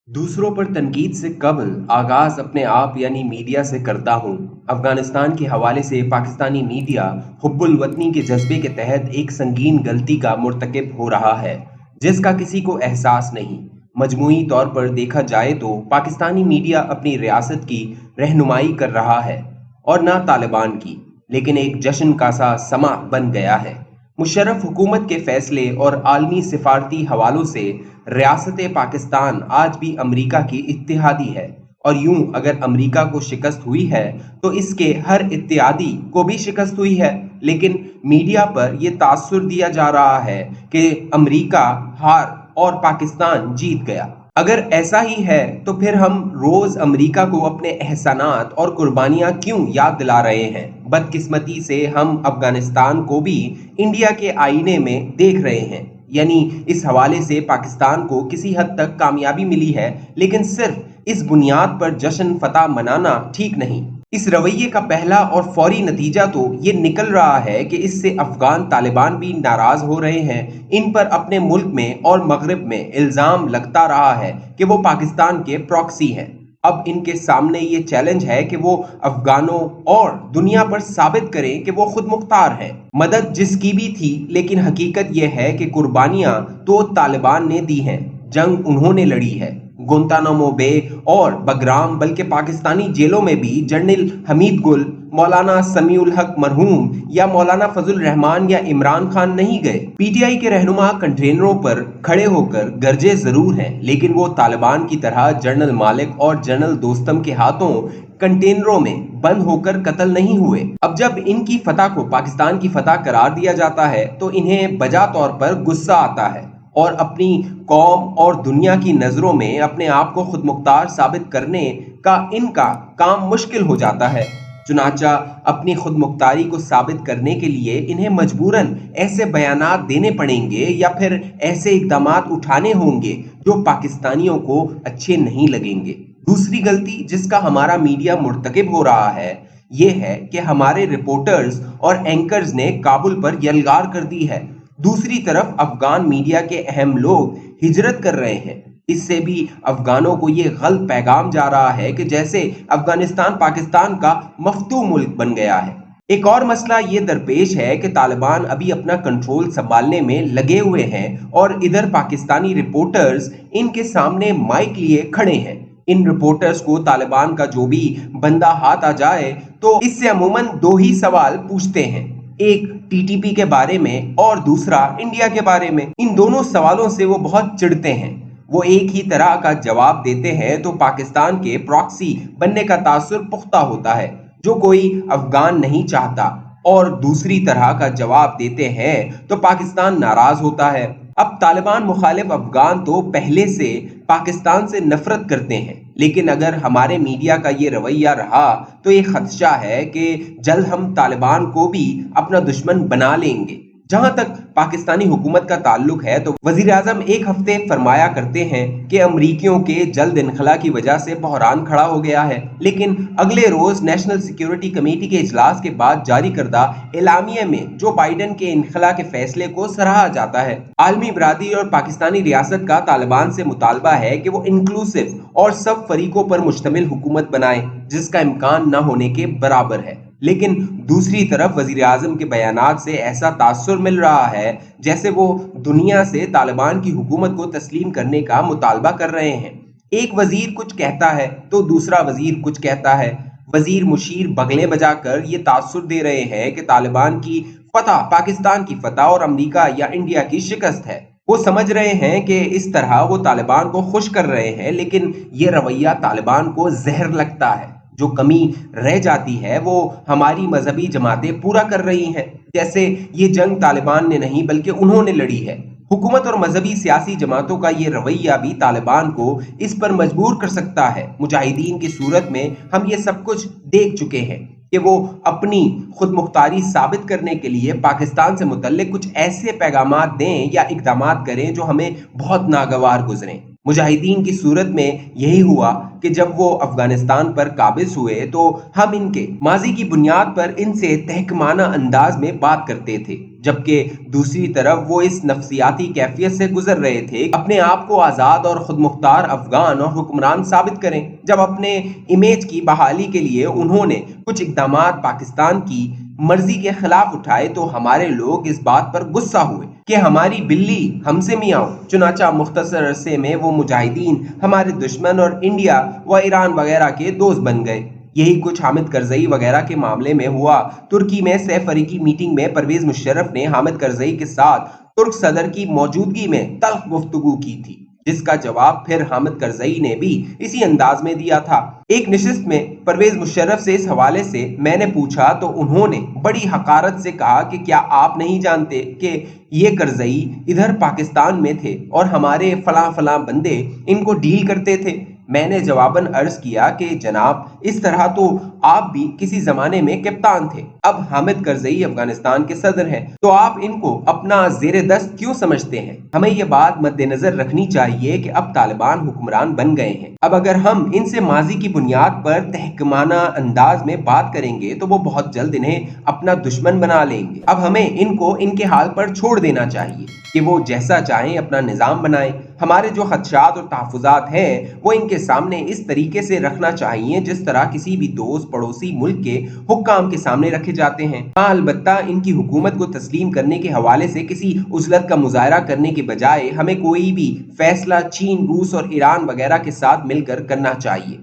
दूसरों पर तनकीद से कबल आगाज अपने आप यानी मीडिया से करता हूँ। अफगानिस्तान के हवाले से पाकिस्तानी मीडिया हुब्बुल वतनी के जज्बे के तहत एक संगीन गलती का मुर्तकिब हो रहा है, जिसका किसी को एहसास नहीं। मजमूई तौर पर देखा जाए तो पाकिस्तानी मीडिया अपनी रियासत की रहनुमाई कर रहा है और ना तालिबान की, लेकिन एक जश्न का सा समा बन गया है। मुशर्रफ हुकूमत के फैसले और आलमी सिफारती हवालों से रियासत पाकिस्तान आज भी अमरीका की इत्तेहादी है, और यूं अगर अमरीका को शिकस्त हुई है तो इसके हर इत्तेहादी को भी शिकस्त हुई है। लेकिन मीडिया पर यह तासुर दिया जा रहा है कि अमरीका हार और पाकिस्तान जीत गया। अगर ऐसा ही है तो फिर हम रोज अमरीका को अपने एहसानात और कुर्बानियां क्यों याद दिला रहे हैं? बदकिस्मती से हम अफगानिस्तान को भी इंडिया के आईने में देख रहे हैं। यानी इस हवाले से पाकिस्तान को किसी हद तक कामयाबी मिली है, लेकिन सिर्फ इस बुनियाद पर जश्न फतह मनाना ठीक नहीं। इस रवैये का पहला और फौरी नतीजा तो ये निकल रहा है कि इससे अफगान तालिबान भी नाराज हो रहे हैं। इन पर अपने मुल्क में और मगरिब में इल्जाम लगता रहा है कि वो पाकिस्तान के प्रॉक्सी हैं। अब इनके सामने ये चैलेंज है कि वो अफगानों और दुनिया पर साबित करें कि वो खुद मुख्तार हैं। मदद जिसकी भी थी, लेकिन हकीकत यह है कि कुर्बानियां तो तालिबान ने दी हैं, जंग उन्होंने लड़ी है। गुंतानामो बे और बगराम बल्कि पाकिस्तानी जेलों में भी जनरल हमीद गुल, मौलाना समीउल हक मरहूम या मौलाना फजल रहमान या इमरान खान नहीं गए। पीटीआई के रहनुमा कंटेनरों पर खड़े होकर गरजे जरूर हैं, लेकिन वो तालिबान की तरह जनरल मालिक और जनरल दोस्तम के हाथों कंटेनरों में बंद होकर कत्ल नहीं हुए। अब जब इनकी फतह को पाकिस्तान की फतह करार दिया जाता है तो इन्हें बजा तौर पर गुस्सा आता है और अपनी कौम और दुनिया की नजरों में अपने आप को खुद मुख्तार साबित करने का इनका काम मुश्किल हो जाता है। चुनाचा अपनी खुद मुख्तारी को साबित करने के लिए इन्हें मजबूरन ऐसे बयानात देने पड़ेंगे या फिर ऐसे इकदामात उठाने होंगे जो पाकिस्तानियों को अच्छे नहीं लगेंगे। दूसरी गलती जिसका हमारा मीडिया मुर्तकिब हो रहा है ये है कि हमारे रिपोर्टर्स और एंकर्स ने काबुल पर यलगार कर दी है। दूसरी तरफ अफगान मीडिया के अहम लोग हिजरत कर रहे हैं। इससे भी अफगानों को ये गलत पैगाम जा रहा है कि जैसे अफगानिस्तान पाकिस्तान का मफ्तू मुल्क बन गया है। एक और मसला ये दरपेश है कि तालिबान अभी अपना कंट्रोल संभालने में लगे हुए हैं और इधर पाकिस्तानी रिपोर्टर्स इनके सामने माइक लिए खड़े हैं। इन रिपोर्टर्स को तालिबान का जो भी बंदा हाथ आ जाए तो इससे अमूमन दो ही सवाल पूछते हैं, एक टीटीपी के बारे में और दूसरा इंडिया के बारे में। इन दोनों सवालों से वो बहुत चिढ़ते हैं। वो एक ही तरह का जवाब देते हैं तो पाकिस्तान के प्रॉक्सी बनने का तासुर पुख्ता होता है, जो कोई अफगान नहीं चाहता, और दूसरी तरह का जवाब देते हैं तो पाकिस्तान नाराज होता है। अब तालिबान मुखालिफ अफगान तो पहले से पाकिस्तान से नफरत करते हैं, लेकिन अगर हमारे मीडिया का ये रवैया रहा तो ये खदशा है कि जल्द हम तालिबान को भी अपना दुश्मन बना लेंगे। जहां तक पाकिस्तानी हुकूमत का ताल्लुक है तो वजीर आजम एक हफ्ते फरमाया करते हैं कि अमरीकियों के जल्द इनखला की वजह से बहरान खड़ा हो गया है, लेकिन अगले रोज नेशनल सिक्योरिटी कमेटी के इजलास के बाद जारी करदा एलामिया में जो बाइडन के इनखला के फैसले को सराहा जाता है। आलमी बरादरी और पाकिस्तानी रियासत का तालिबान से मुतालबा है कि वो इंक्लूसिव और सब फरीकों पर मुश्तमिल हुकूमत बनाए, जिसका इम्कान न होने के बराबर है। लेकिन दूसरी तरफ वजीर आजम के बयानात से ऐसा तासुर मिल रहा है जैसे वो दुनिया से तालिबान की हुकूमत को तस्लीम करने का मुतालबा कर रहे हैं। एक वजीर कुछ कहता है तो दूसरा वजीर कुछ कहता है। वजीर मुशीर बगले बजाकर ये तासुर दे रहे हैं कि तालिबान की फतह पाकिस्तान की फतह और अमरीका या इंडिया की शिकस्त है। वो समझ रहे हैं कि इस तरह वो तालिबान को खुश कर रहे हैं, लेकिन ये रवैया तालिबान को जहर लगता है। जो कमी रह जाती है वो हमारी मजहबी जमातें पूरा कर रही हैं। जैसे ये जंग तालिबान ने नहीं बल्कि उन्होंने लड़ी है। हुकूमत और मजहबी सियासी जमातों का ये रवैया भी तालिबान को इस पर मजबूर कर सकता है। मुजाहिदीन की सूरत में हम ये सब कुछ देख चुके हैं कि वो अपनी खुद मुख्तारी साबित करने के लिए पाकिस्तान से मुतल्लिक कुछ ऐसे पैगामात दें या इकदामात करें जो हमें बहुत नागवार गुजरें। मुजाहिदीन की सूरत में यही हुआ कि जब वो अफगानिस्तान पर काबिज हुए तो हम इनके माजी की बुनियाद पर इनसे तहकमाना अंदाज में बात करते थे, जबकि दूसरी तरफ वो इस नफसियाती कैफियत से गुजर रहे थे अपने आप को आज़ाद और खुद मुख्तार अफगान और हुक्मरान साबित करें। जब अपने इमेज की बहाली के लिए उन्होंने कुछ इक़दामात पाकिस्तान की मर्जी के खिलाफ उठाए तो हमारे लोग इस बात पर गुस्सा हुए कि हमारी बिल्ली हमसे मियाओ। चुनाचा मुख्तसर अरसे में वो मुजाहिदीन हमारे दुश्मन और इंडिया व ईरान वगैरह के दोस्त बन गए। यही कुछ हामिद करजई वगैरह के मामले में हुआ। तुर्की में सह फरीकी मीटिंग में परवेज मुशर्रफ ने हामिद करजई के साथ तुर्क सदर की मौजूदगी में तल्ख गुफ्तगू की थी, जिसका जवाब फिर हामिद करजई ने भी इसी अंदाज में दिया था। एक नशिस्त में परवेज मुशर्रफ से इस हवाले से मैंने पूछा तो उन्होंने बड़ी हकारत से कहा कि क्या आप नहीं जानते कि ये करजई इधर पाकिस्तान में थे और हमारे फला फला बंदे इनको डील करते थे। मैंने जवाबन अर्ज किया कि जनाब, इस तरह तो आप भी किसी जमाने में कप्तान थे। अब हामिद करजई अफगानिस्तान के सदर हैं, तो आप इनको अपना जेर दस्त क्यों समझते हैं? हमें यह बात मद्देनजर रखनी चाहिए कि अब तालिबान हुक्मरान बन गए हैं। अब अगर हम इनसे माजी की बुनियाद पर तहकमाना अंदाज में बात करेंगे तो वो बहुत जल्द इन्हें अपना दुश्मन बना लेंगे। अब हमें इनको इनके हाल पर छोड़ देना चाहिए कि वो जैसा चाहें अपना निज़ाम बनाएं। हमारे जो खदशात और तहफ़्फ़ुज़ात हैं वो इनके सामने इस तरीके से रखना चाहिए जिस तरह किसी भी दोस्त पड़ोसी मुल्क के हुक्काम के सामने रखे जाते हैं। हाँ, अलबत्ता इनकी हुकूमत को तस्लीम करने के हवाले से किसी उज़लत का मुज़ाहरा करने के बजाय हमें कोई भी फैसला चीन, रूस और ईरान वगैरह के साथ मिलकर करना चाहिए।